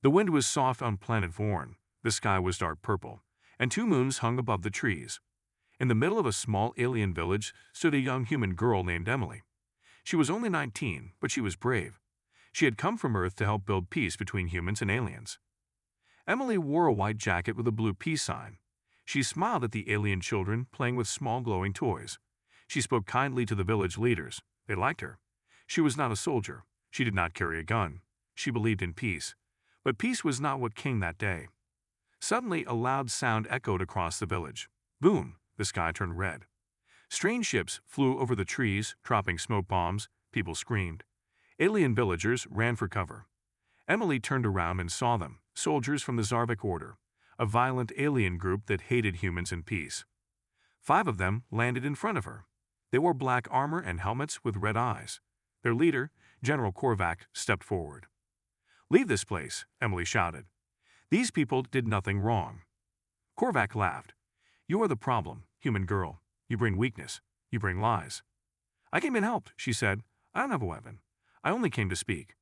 The wind was soft on planet Vorn, the sky was dark purple, and two moons hung above the trees. In the middle of a small alien village stood a young human girl named Emily. She was only 19, but she was brave. She had come from Earth to help build peace between humans and aliens. Emily wore a white jacket with a blue peace sign. She smiled at the alien children playing with small glowing toys. She spoke kindly to the village leaders. They liked her. She was not a soldier. She did not carry a gun. She believed in peace. But peace was not what came that day. Suddenly, a loud sound echoed across the village. Boom! The sky turned red. Strange ships flew over the trees, dropping smoke bombs. People screamed. Alien villagers ran for cover. Emily turned around and saw them, soldiers from the Zarvik Order, a violent alien group that hated humans and peace. 5 of them landed in front of her. They wore black armor and helmets with red eyes. Their leader, General Korvac, stepped forward. "Leave this place," Emily shouted. "These people did nothing wrong." Korvac laughed. "You are the problem, human girl. You bring weakness. You bring lies." "I came and helped," she said. "I don't have a weapon. I only came to speak."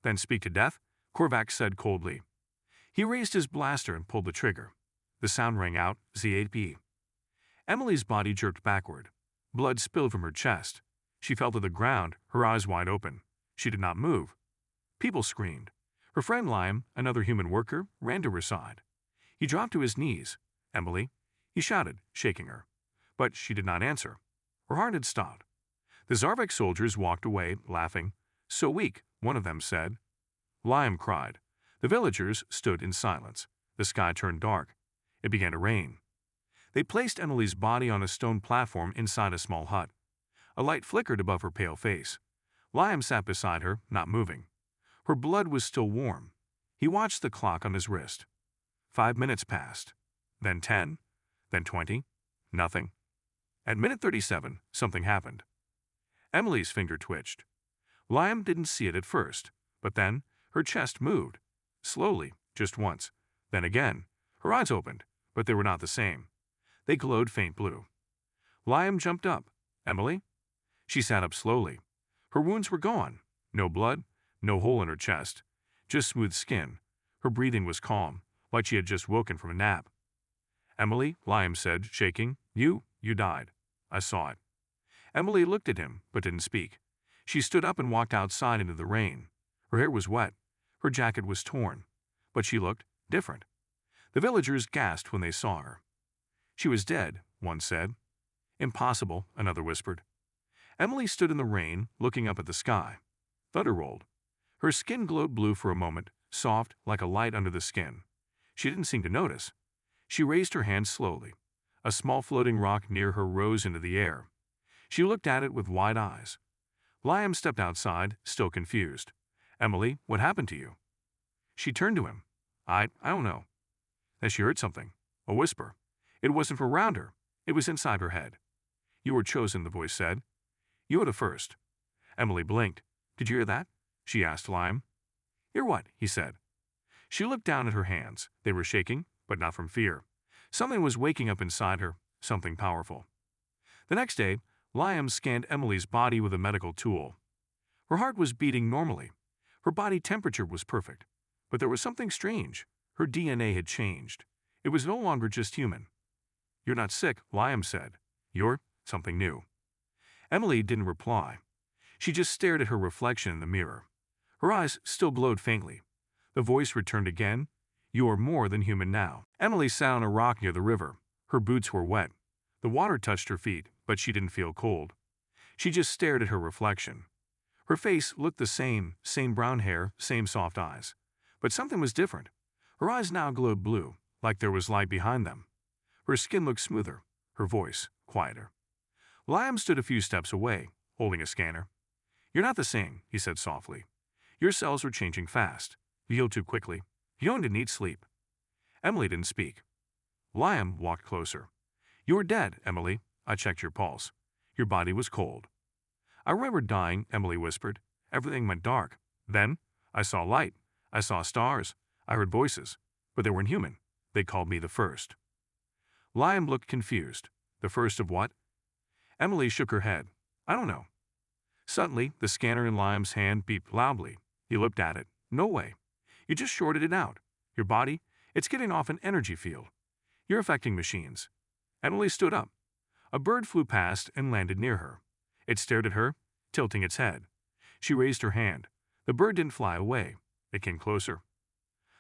"Then speak to death," Korvac said coldly. He raised his blaster and pulled the trigger. The sound rang out, Z8B. Emily's body jerked backward. Blood spilled from her chest. She fell to the ground, her eyes wide open. She did not move. People screamed. Her friend Liam, another human worker, ran to her side. He dropped to his knees. "Emily," he shouted, shaking her. But she did not answer. Her heart had stopped. The Zarvik soldiers walked away, laughing. "So weak," one of them said. Liam cried. The villagers stood in silence. The sky turned dark. It began to rain. They placed Emily's body on a stone platform inside a small hut. A light flickered above her pale face. Liam sat beside her, not moving. Her blood was still warm. He watched the clock on his wrist. 5 minutes passed. Then 10. Then 20. Nothing. At minute 37, something happened. Emily's finger twitched. Liam didn't see it at first, but then her chest moved. Slowly, just once. Then again. Her eyes opened, but they were not the same. They glowed faint blue. Liam jumped up. "Emily?" She sat up slowly. Her wounds were gone. No blood, no hole in her chest, just smooth skin. Her breathing was calm, like she had just woken from a nap. "Emily," Liam said, shaking, You died. I saw it." Emily looked at him, but didn't speak. She stood up and walked outside into the rain. Her hair was wet. Her jacket was torn. But she looked different. The villagers gasped when they saw her. "She was dead," one said. "Impossible," another whispered. Emily stood in the rain, looking up at the sky. Thunder rolled. Her skin glowed blue for a moment, soft like a light under the skin. She didn't seem to notice. She raised her hand slowly. A small floating rock near her rose into the air. She looked at it with wide eyes. Liam stepped outside, still confused. "Emily, what happened to you?" She turned to him. I don't know." Then she heard something. A whisper. It wasn't from around her. It was inside her head. "You were chosen," the voice said. "You are the first." Emily blinked. "Did you hear that?" she asked Liam. "Hear what?" he said. She looked down at her hands. They were shaking, but not from fear. Something was waking up inside her, something powerful. The next day, Liam scanned Emily's body with a medical tool. Her heart was beating normally. Her body temperature was perfect. But there was something strange. Her DNA had changed. It was no longer just human. "You're not sick," Liam said. "You're something new." Emily didn't reply. She just stared at her reflection in the mirror. Her eyes still glowed faintly. The voice returned again. "You are more than human now." Emily sat on a rock near the river. Her boots were wet. The water touched her feet, but she didn't feel cold. She just stared at her reflection. Her face looked the same brown hair, same soft eyes. But something was different. Her eyes now glowed blue, like there was light behind them. Her skin looked smoother, her voice quieter. Liam stood a few steps away, holding a scanner. "You're not the same," he said softly. "Your cells are changing fast. You heal too quickly. You don't need sleep." Emily didn't speak. Liam walked closer. "You were dead, Emily. I checked your pulse. Your body was cold." "I remember dying," Emily whispered. "Everything went dark. Then I saw light. I saw stars. I heard voices. But they weren't human. They called me the first." Liam looked confused. "The first of what?" Emily shook her head. "I don't know." Suddenly, the scanner in Liam's hand beeped loudly. He looked at it. No way. You just shorted it out. Your body, it's getting off an energy field. You're affecting machines." Emily stood up. A bird flew past and landed near her. It stared at her, tilting its head. She raised her hand. The bird didn't fly away. It came closer.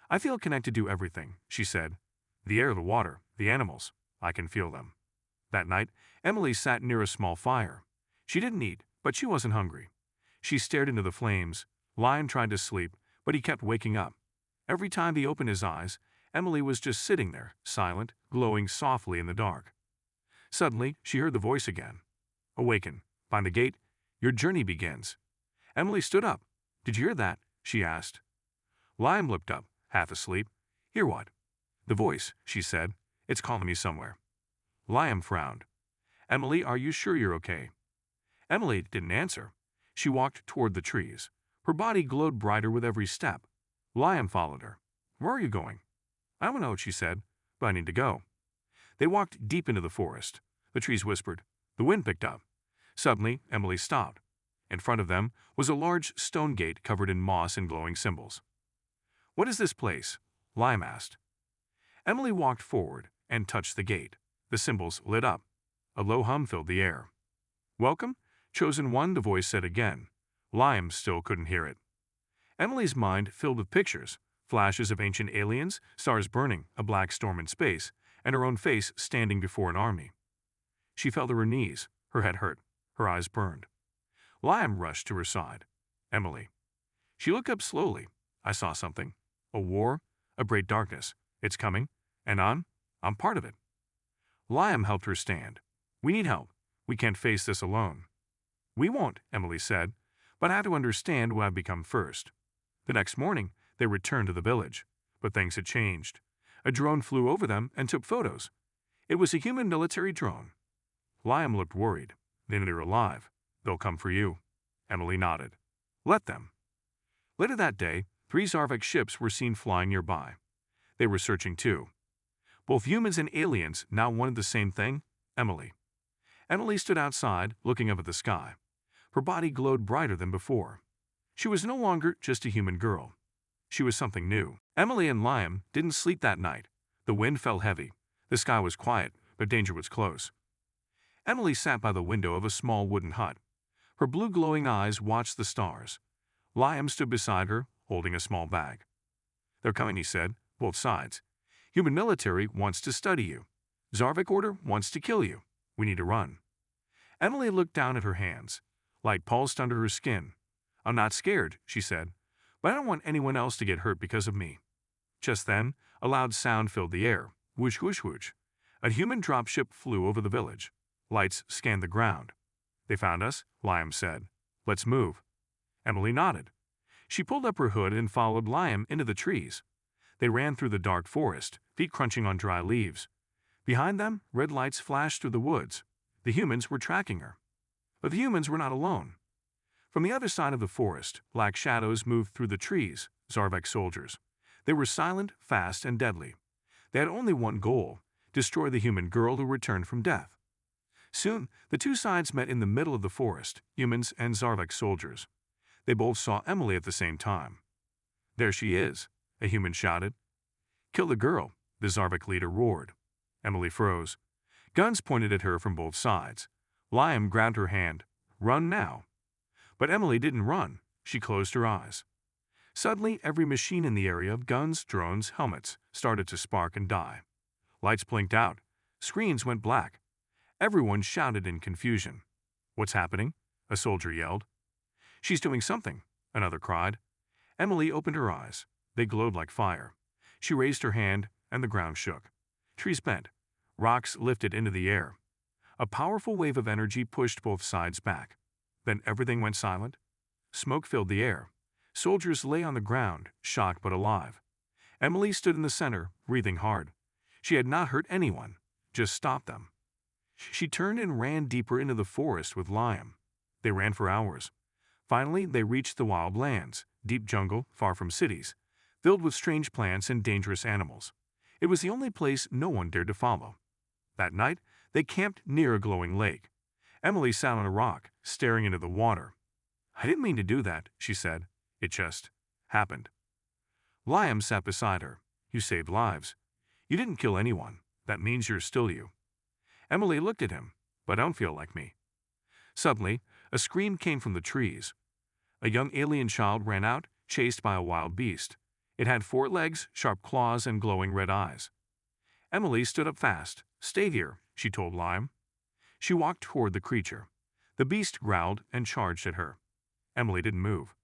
"I feel connected to everything," she said. "The air, the water, the animals. I can feel them." That night, Emily sat near a small fire. She didn't eat, but she wasn't hungry. She stared into the flames. Liam tried to sleep, but he kept waking up. Every time he opened his eyes, Emily was just sitting there, silent, glowing softly in the dark. Suddenly, she heard the voice again. "Awaken. Find the gate. Your journey begins." Emily stood up. "Did you hear that?" she asked. Liam looked up, half asleep. "Hear what?" "The voice," she said. "It's calling me somewhere." Liam frowned. "Emily, are you sure you're okay?" Emily didn't answer. She walked toward the trees. Her body glowed brighter with every step. Liam followed her. "Where are you going?" "I don't know," she said, "but I need to go." They walked deep into the forest. The trees whispered. The wind picked up. Suddenly, Emily stopped. In front of them was a large stone gate covered in moss and glowing symbols. "What is this place?" Liam asked. Emily walked forward and touched the gate. The symbols lit up. A low hum filled the air. "Welcome, chosen one," the voice said again. Liam still couldn't hear it. Emily's mind filled with pictures, flashes of ancient aliens, stars burning, a black storm in space, and her own face standing before an army. She fell to her knees. Her head hurt. Her eyes burned. Liam rushed to her side. "Emily." She looked up slowly. "I saw something. A war, a great darkness. It's coming, and I'm part of it." Liam helped her stand. "We need help. We can't face this alone." "We won't," Emily said, "but I have to understand what I've become first." The next morning, they returned to the village. But things had changed. A drone flew over them and took photos. It was a human military drone. Liam looked worried. "Then they're alive. They'll come for you." Emily nodded. "Let them." Later that day, 3 Zarvek ships were seen flying nearby. They were searching too. Both humans and aliens now wanted the same thing, Emily. Emily stood outside, looking up at the sky. Her body glowed brighter than before. She was no longer just a human girl. She was something new. Emily and Liam didn't sleep that night. The wind fell heavy. The sky was quiet, but danger was close. Emily sat by the window of a small wooden hut. Her blue glowing eyes watched the stars. Liam stood beside her, holding a small bag. "They're coming," he said, "both sides. Human military wants to study you. Zarvek order wants to kill you. We need to run." Emily looked down at her hands. Light pulsed under her skin. "I'm not scared," she said, "but I don't want anyone else to get hurt because of me." Just then, a loud sound filled the air. Whoosh, whoosh, whoosh. A human dropship flew over the village. Lights scanned the ground. "They found us," Liam said. "Let's move." Emily nodded. She pulled up her hood and followed Liam into the trees. They ran through the dark forest, feet crunching on dry leaves. Behind them, red lights flashed through the woods. The humans were tracking her. But the humans were not alone. From the other side of the forest, black shadows moved through the trees, Zarvek soldiers. They were silent, fast, and deadly. They had only one goal: destroy the human girl who returned from death. Soon, the two sides met in the middle of the forest, humans and Zarvek soldiers. They both saw Emily at the same time. "There she is," a human shouted. "Kill the girl," the Zarvek leader roared. Emily froze. Guns pointed at her from both sides. Liam grabbed her hand. "Run now." But Emily didn't run. She closed her eyes. Suddenly, every machine in the area of guns, drones, helmets started to spark and die. Lights blinked out. Screens went black. Everyone shouted in confusion. "What's happening?" a soldier yelled. "She's doing something," another cried. Emily opened her eyes. They glowed like fire. She raised her hand, and the ground shook. Trees bent. Rocks lifted into the air. A powerful wave of energy pushed both sides back. Then everything went silent. Smoke filled the air. Soldiers lay on the ground, shocked but alive. Emily stood in the center, breathing hard. She had not hurt anyone, just stopped them. She turned and ran deeper into the forest with Liam. They ran for hours. Finally, they reached the wild lands, deep jungle, far from cities, filled with strange plants and dangerous animals. It was the only place no one dared to follow. That night, they camped near a glowing lake. Emily sat on a rock, staring into the water. "I didn't mean to do that," she said. "It just happened." Liam sat beside her. You saved lives. You didn't kill anyone. That means you're still you. Emily looked at him. But I don't feel like me. Suddenly, a scream came from the trees. A young alien child ran out, chased by a wild beast. It had 4 legs, sharp claws, and glowing red eyes. Emily stood up fast. Stay here, she told Liam. She walked toward the creature. The beast growled and charged at her. Emily didn't move.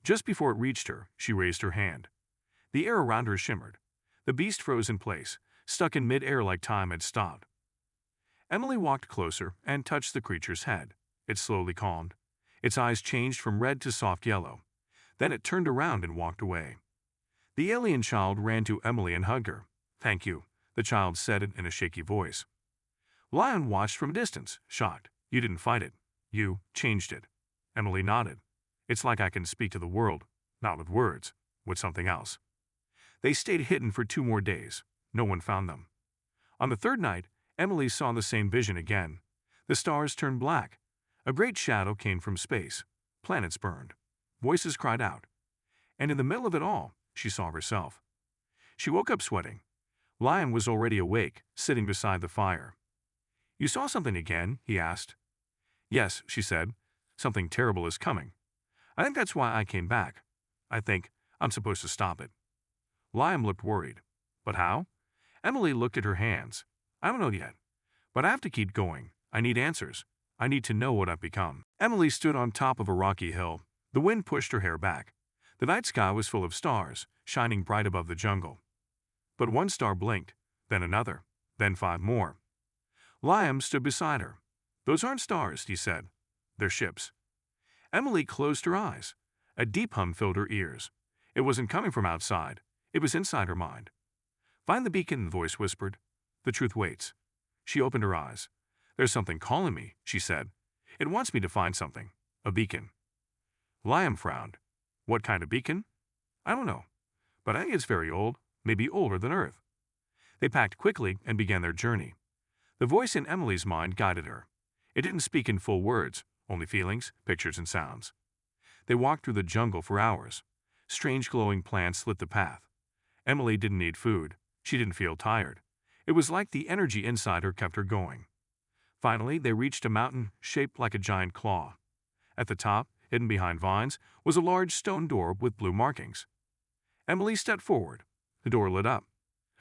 Just before it reached her, she raised her hand. The air around her shimmered. The beast froze in place, stuck in mid-air like time had stopped. Emily walked closer and touched the creature's head. It slowly calmed. Its eyes changed from red to soft yellow. Then it turned around and walked away. The alien child ran to Emily and hugged her. Thank you, the child said it in a shaky voice. Lion watched from a distance, shocked. You didn't fight it. You changed it. Emily nodded. It's like I can speak to the world, not with words, with something else. They stayed hidden for 2 more days. No one found them. On the 3rd night, Emily saw the same vision again. The stars turned black. A great shadow came from space. Planets burned. Voices cried out. And in the middle of it all, she saw herself. She woke up sweating. Lion was already awake, sitting beside the fire. You saw something again? He asked. Yes, she said. Something terrible is coming. I think that's why I came back. I think I'm supposed to stop it. Liam looked worried. But how? Emily looked at her hands. I don't know yet. But I have to keep going. I need answers. I need to know what I've become. Emily stood on top of a rocky hill. The wind pushed her hair back. The night sky was full of stars, shining bright above the jungle. But one star blinked, then another, then 5 more. Liam stood beside her. Those aren't stars, he said. They're ships. Emily closed her eyes. A deep hum filled her ears. It wasn't coming from outside. It was inside her mind. Find the beacon, the voice whispered. The truth waits. She opened her eyes. There's something calling me, she said. It wants me to find something. A beacon. Liam frowned. What kind of beacon? I don't know. But I think it's very old, maybe older than Earth. They packed quickly and began their journey. The voice in Emily's mind guided her. It didn't speak in full words, only feelings, pictures, and sounds. They walked through the jungle for hours. Strange glowing plants lit the path. Emily didn't need food. She didn't feel tired. It was like the energy inside her kept her going. Finally, they reached a mountain shaped like a giant claw. At the top, hidden behind vines, was a large stone door with blue markings. Emily stepped forward. The door lit up.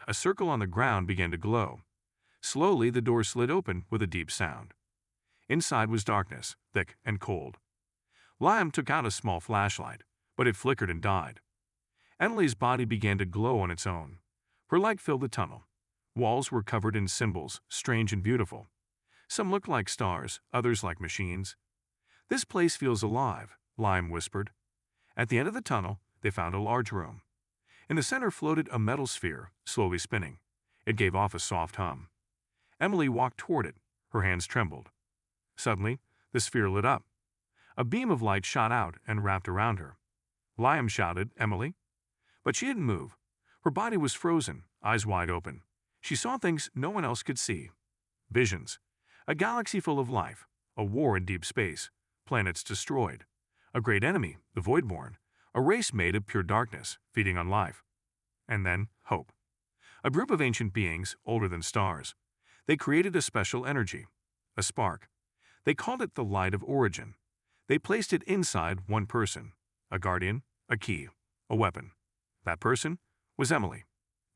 A circle on the ground began to glow. Slowly, the door slid open with a deep sound. Inside was darkness, thick and cold. Liam took out a small flashlight, but it flickered and died. Emily's body began to glow on its own. Her light filled the tunnel. Walls were covered in symbols, strange and beautiful. Some looked like stars, others like machines. This place feels alive, Liam whispered. At the end of the tunnel, they found a large room. In the center floated a metal sphere, slowly spinning. It gave off a soft hum. Emily walked toward it. Her hands trembled. Suddenly, the sphere lit up. A beam of light shot out and wrapped around her. Liam shouted, Emily? But she didn't move. Her body was frozen, eyes wide open. She saw things no one else could see. Visions. A galaxy full of life. A war in deep space. Planets destroyed. A great enemy, the Voidborn. A race made of pure darkness, feeding on life. And then, hope. A group of ancient beings, older than stars. They created a special energy. A spark. They called it the light of origin. They placed it inside one person. A guardian, a key, a weapon. That person was Emily.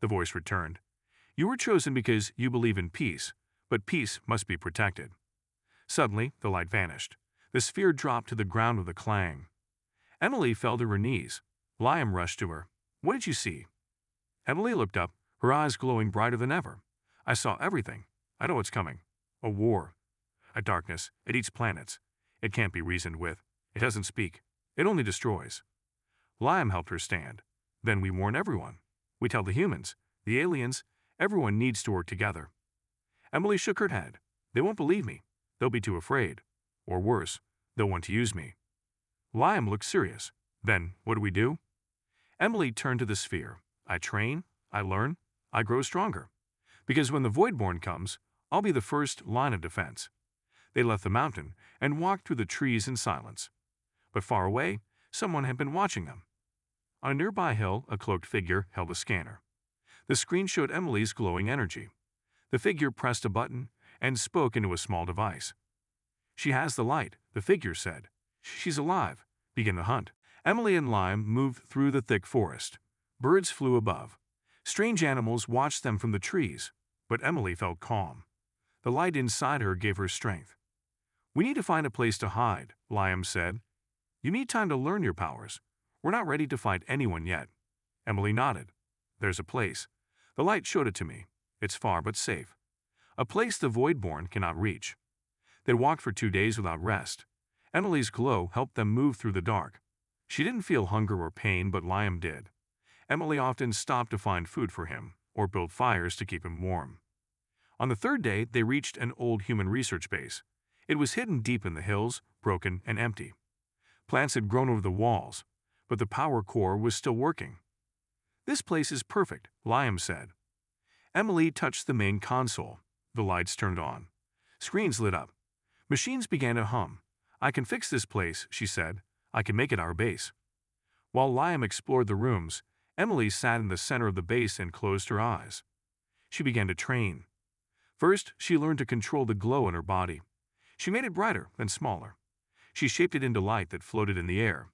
The voice returned. You were chosen because you believe in peace, but peace must be protected. Suddenly, the light vanished. The sphere dropped to the ground with a clang. Emily fell to her knees. Liam rushed to her. What did you see? Emily looked up, her eyes glowing brighter than ever. I saw everything. I know what's coming. A war. A darkness. It eats planets. It can't be reasoned with. It doesn't speak. It only destroys. Liam helped her stand. Then we warn everyone. We tell the humans, the aliens, everyone needs to work together. Emily shook her head. They won't believe me. They'll be too afraid. Or worse, they'll want to use me. Liam looked serious. Then, what do we do? Emily turned to the sphere. I train, I learn, I grow stronger. Because when the Voidborn comes, I'll be the first line of defense. They left the mountain and walked through the trees in silence. But far away, someone had been watching them. On a nearby hill, a cloaked figure held a scanner. The screen showed Emily's glowing energy. The figure pressed a button and spoke into a small device. "She has the light," the figure said. "She's alive. Begin the hunt." Emily and Lime moved through the thick forest. Birds flew above. Strange animals watched them from the trees, but Emily felt calm. The light inside her gave her strength. "We need to find a place to hide," Lime said. "You need time to learn your powers. We're not ready to fight anyone yet." Emily nodded. "There's a place. The light showed it to me. It's far but safe. A place the Voidborn cannot reach." They walked for 2 days without rest. Emily's glow helped them move through the dark. She didn't feel hunger or pain, but Liam did. Emily often stopped to find food for him, or build fires to keep him warm. On the 3rd day, they reached an old human research base. It was hidden deep in the hills, broken and empty. Plants had grown over the walls, but the power core was still working. "This place is perfect," Liam said. Emily touched the main console. The lights turned on. Screens lit up. Machines began to hum. "I can fix this place," she said. "I can make it our base." While Liam explored the rooms, Emily sat in the center of the base and closed her eyes. She began to train. First, she learned to control the glow in her body. She made it brighter, then smaller. She shaped it into light that floated in the air.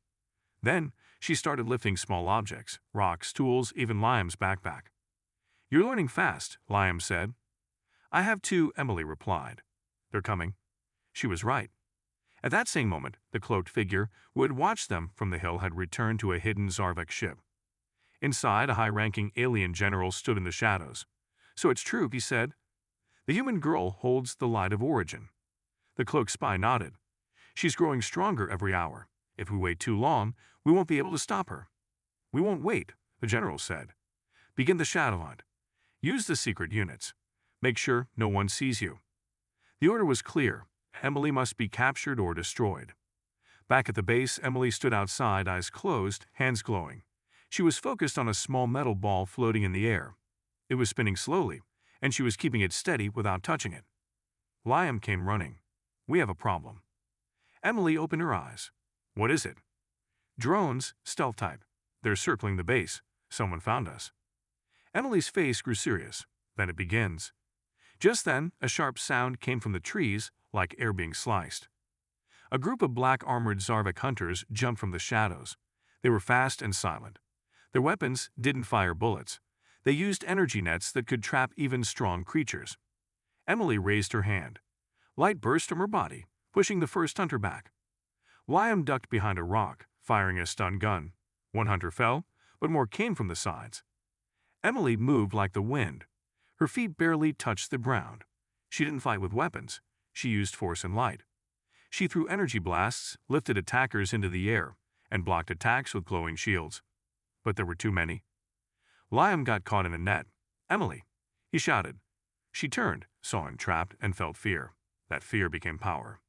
Then, she started lifting small objects, rocks, tools, even Liam's backpack. "You're learning fast," Liam said. "I have too," Emily replied. "They're coming." She was right. At that same moment, the cloaked figure who had watched them from the hill had returned to a hidden Zarvek ship. Inside, a high-ranking alien general stood in the shadows. "So it's true," he said. "The human girl holds the light of origin." The cloaked spy nodded. "She's growing stronger every hour. If we wait too long, we won't be able to stop her." "We won't wait," the general said. "Begin the shadow hunt. Use the secret units. Make sure no one sees you." The order was clear. Emily must be captured or destroyed. Back at the base, Emily stood outside, eyes closed, hands glowing. She was focused on a small metal ball floating in the air. It was spinning slowly, and she was keeping it steady without touching it. Liam came running. "We have a problem." Emily opened her eyes. "What is it?" "Drones, stealth type. They're circling the base. Someone found us." Emily's face grew serious. "Then it begins." Just then, a sharp sound came from the trees, like air being sliced. A group of black-armored Zarvek hunters jumped from the shadows. They were fast and silent. Their weapons didn't fire bullets. They used energy nets that could trap even strong creatures. Emily raised her hand. Light burst from her body, pushing the first hunter back. Liam ducked behind a rock, firing a stun gun. One hunter fell, but more came from the sides. Emily moved like the wind. Her feet barely touched the ground. She didn't fight with weapons. She used force and light. She threw energy blasts, lifted attackers into the air, and blocked attacks with glowing shields. But there were too many. Liam got caught in a net. "Emily!" he shouted. She turned, saw him trapped, and felt fear. That fear became power.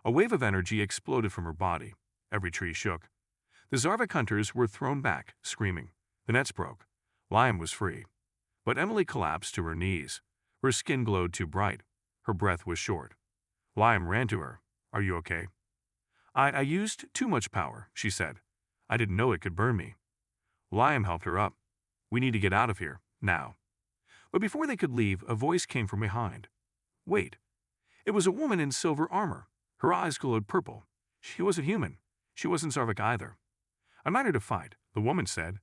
A wave of energy exploded from her body. Every tree shook. The Zarvek hunters were thrown back, screaming. The nets broke. Liam was free. But Emily collapsed to her knees. Her skin glowed too bright. Her breath was short. Liam ran to her. "Are you okay?" I used too much power," she said. "I didn't know it could burn me." Liam helped her up. "We need to get out of here, now." But before they could leave, a voice came from behind. "Wait." It was a woman in silver armor. Her eyes glowed purple. She wasn't human. She wasn't Zarvek either. "I'm not here to fight," the woman said.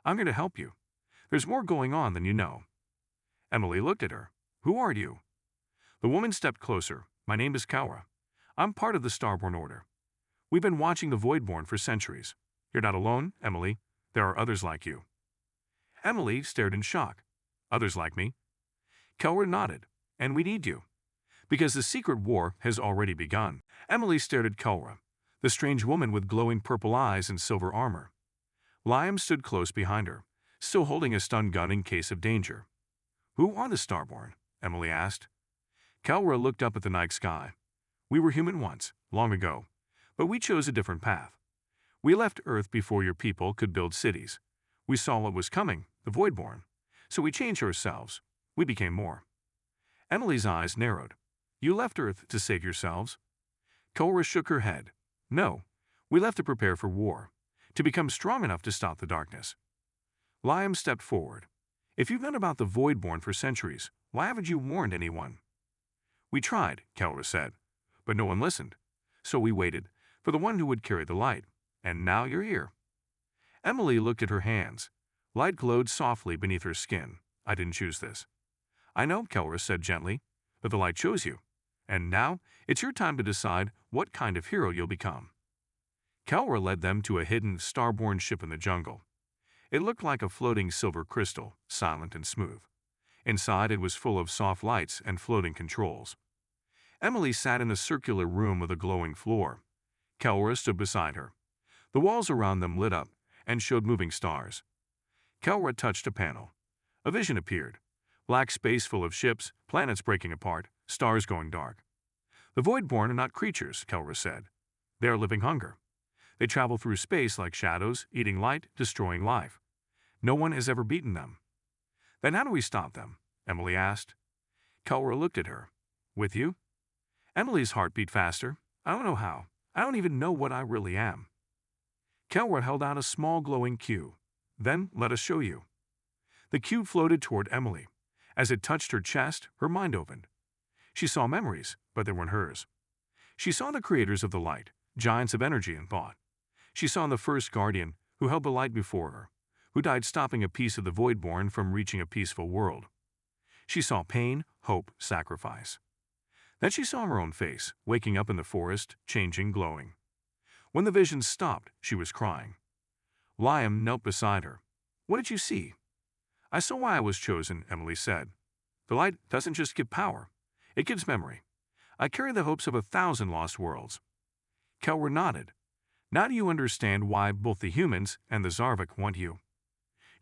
"I'm here to help you. There's more going on than you know." Emily looked at her. "Who are you?" The woman stepped closer. "My name is Kaura. I'm part of the Starborn Order. We've been watching the Voidborn for centuries. You're not alone, Emily. There are others like you." Emily stared in shock. "Others like me?" Kaura nodded. "And we need you. Because the secret war has already begun." Emily stared at Kaura, the strange woman with glowing purple eyes and silver armor. Liam stood close behind her, still holding a stun gun in case of danger. "Who are the Starborn?" Emily asked. Kaura looked up at the night sky. "We were human once, long ago, but we chose a different path. We left Earth before your people could build cities. We saw what was coming, the Voidborn. So we changed ourselves. We became more." Emily's eyes narrowed. "You left Earth to save yourselves?" Kaura shook her head. "No, we left to prepare for war. to become strong enough to stop the darkness. Liam stepped forward. If you've known about the Voidborn for centuries, why haven't you warned anyone? We tried, Keller said, but no one listened. So we waited for the one who would carry the light, and now you're here. Emily looked at her hands. Light glowed softly beneath her skin. I didn't choose this. I know, Keller said gently, but the light chose you. And now it's your time to decide what kind of hero you'll become. Keller led them to a hidden starborn ship in the jungle. It looked like a floating silver crystal, silent and smooth. Inside it was full of soft lights and floating controls. Emily sat in a circular room with a glowing floor. Keller stood beside her. The walls around them lit up and showed moving stars. Keller touched a panel. A vision appeared. Black space full of ships, planets breaking apart, stars going dark. The Voidborn are not creatures, Keller said. They are living hunger. They travel through space like shadows, eating light, destroying life. No one has ever beaten them. Then how do we stop them? Emily asked. Keller looked at her. With you? Emily's heart beat faster. I don't know how. I don't even know what I really am. Keller held out a small glowing cube. Then let us show you. The cube floated toward Emily. As it touched her chest, her mind opened. She saw memories, but they weren't hers. She saw the creators of the light, giants of energy and thought. She saw the first guardian who held the light before her, who died stopping a piece of the Voidborn from reaching a peaceful world. She saw pain, hope, sacrifice. Then she saw her own face, waking up in the forest, changing, glowing. When the vision stopped, she was crying. Liam knelt beside her. What did you see? I saw why I was chosen, Emily said. The light doesn't just give power. It gives memory. I carry the hopes of 1,000 lost worlds. Keller nodded. Now do you understand why both the humans and the Zarvik want you?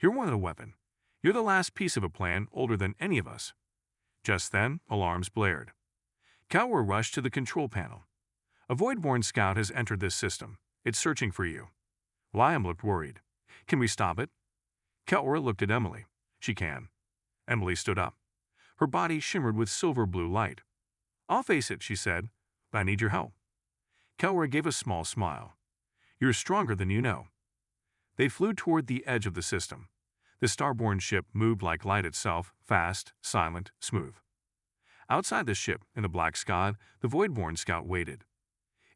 You're more than a weapon. You're the last piece of a plan older than any of us. Just then, alarms blared. Keller rushed to the control panel. A Voidborn scout has entered this system. It's searching for you. Liam looked worried. Can we stop it? Keller looked at Emily. She can. Emily stood up. Her body shimmered with silver blue light. I'll face it, she said, but I need your help. Keller gave a small smile. You're stronger than you know. They flew toward the edge of the system. The starborn ship moved like light itself, fast, silent, smooth. Outside the ship, in the black sky, the Voidborn scout waited.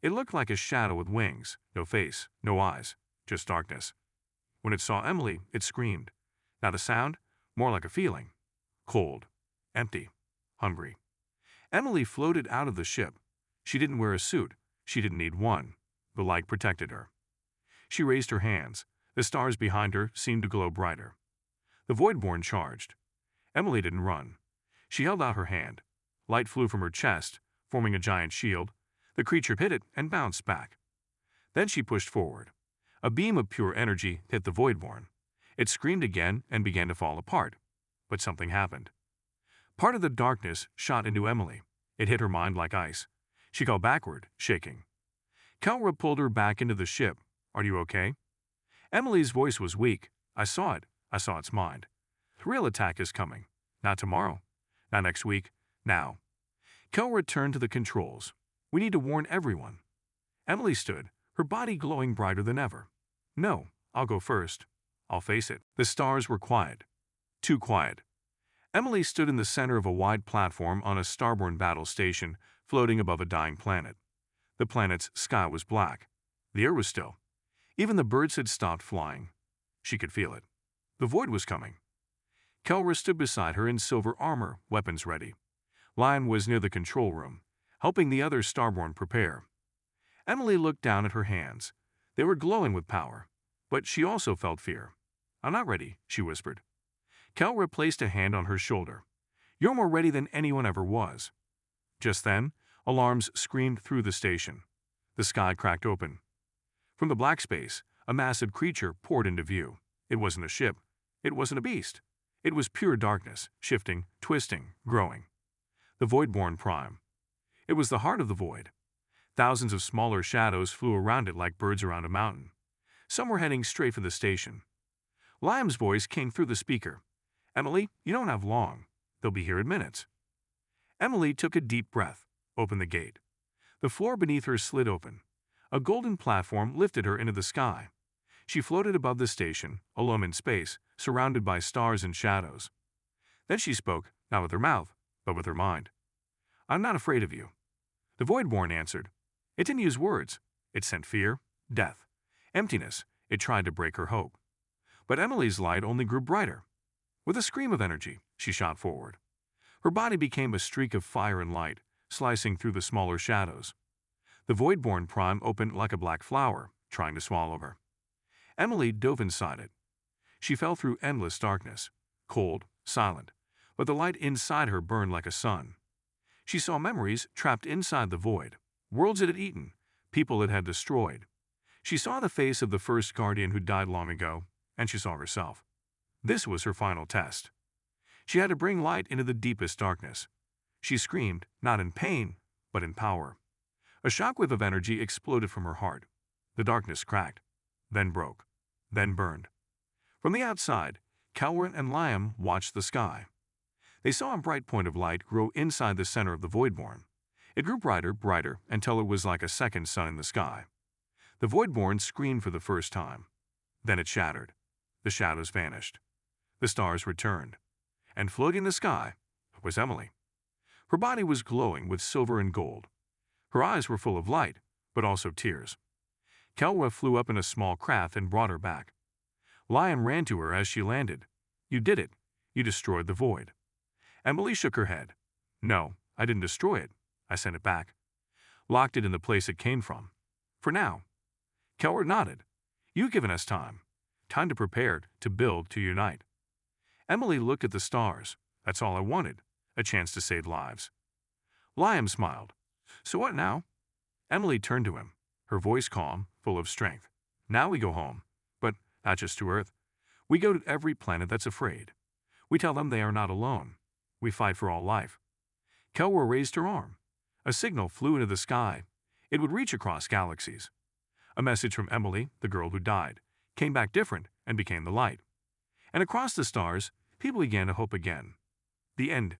It looked like a shadow with wings, no face, no eyes, just darkness. When it saw Emily, it screamed. Not a sound, more like a feeling. Cold, empty, hungry. Emily floated out of the ship. She didn't wear a suit. She didn't need one. The light protected her. She raised her hands. The stars behind her seemed to glow brighter. The Voidborn charged. Emily didn't run. She held out her hand. Light flew from her chest, forming a giant shield. The creature hit it and bounced back. Then she pushed forward. A beam of pure energy hit the Voidborn. It screamed again and began to fall apart. But something happened. Part of the darkness shot into Emily. It hit her mind like ice. She fell backward, shaking. Keller pulled her back into the ship. Are you okay? Emily's voice was weak. I saw it. I saw its mind. The real attack is coming. Not tomorrow. Not next week. Now. Keller turned to the controls. We need to warn everyone. Emily stood, her body glowing brighter than ever. No, I'll go first. I'll face it. The stars were quiet. Too quiet. Emily stood in the center of a wide platform on a starborn battle station, floating above a dying planet. The planet's sky was black. The air was still. Even the birds had stopped flying. She could feel it. The void was coming. Keller stood beside her in silver armor, weapons ready. Lion was near the control room, helping the other starborn prepare. Emily looked down at her hands. They were glowing with power, but she also felt fear. I'm not ready, she whispered. Keller placed a hand on her shoulder. You're more ready than anyone ever was. Just then, alarms screamed through the station. The sky cracked open. From the black space, a massive creature poured into view. It wasn't a ship. It wasn't a beast. It was pure darkness, shifting, twisting, growing. The Voidborn Prime. It was the heart of the void. Thousands of smaller shadows flew around it like birds around a mountain. Some were heading straight for the station. Liam's voice came through the speaker. Emily, you don't have long. They'll be here in minutes. Emily took a deep breath, opened the gate. The floor beneath her slid open. A golden platform lifted her into the sky. She floated above the station, alone in space, surrounded by stars and shadows. Then she spoke, not with her mouth, but with her mind. "I'm not afraid of you." The Voidborn answered. It didn't use words. It sent fear, death, emptiness. It tried to break her hope. But Emily's light only grew brighter. With a scream of energy, she shot forward. Her body became a streak of fire and light, slicing through the smaller shadows. The Voidborn Prime opened like a black flower, trying to swallow her. Emily dove inside it. She fell through endless darkness, cold, silent, but the light inside her burned like a sun. She saw memories trapped inside the void, worlds it had eaten, people it had destroyed. She saw the face of the first guardian who died long ago, and she saw herself. This was her final test. She had to bring light into the deepest darkness. She screamed, not in pain, but in power. A shockwave of energy exploded from her heart. The darkness cracked, then broke, then burned. From the outside, Calwyn and Liam watched the sky. They saw a bright point of light grow inside the center of the Voidborn. It grew brighter, brighter, until it was like a second sun in the sky. The Voidborn screamed for the first time. Then it shattered. The shadows vanished. The stars returned. And floating in the sky was Emily. Her body was glowing with silver and gold. Her eyes were full of light, but also tears. Kelwa flew up in a small craft and brought her back. Lion ran to her as she landed. "You did it. You destroyed the void." Emily shook her head. "No, I didn't destroy it. I sent it back. Locked it in the place it came from. For now." Kelwa nodded. "You've given us time. Time to prepare, to build, to unite." Emily looked at the stars. "That's all I wanted. A chance to save lives." Liam smiled. "So what now?" Emily turned to him, her voice calm, full of strength. "Now we go home. But not just to Earth. We go to every planet that's afraid. We tell them they are not alone. We fight for all life." Kelwa raised her arm. A signal flew into the sky. It would reach across galaxies. A message from Emily, the girl who died, came back different and became the light. And across the stars, people began to hope again. The end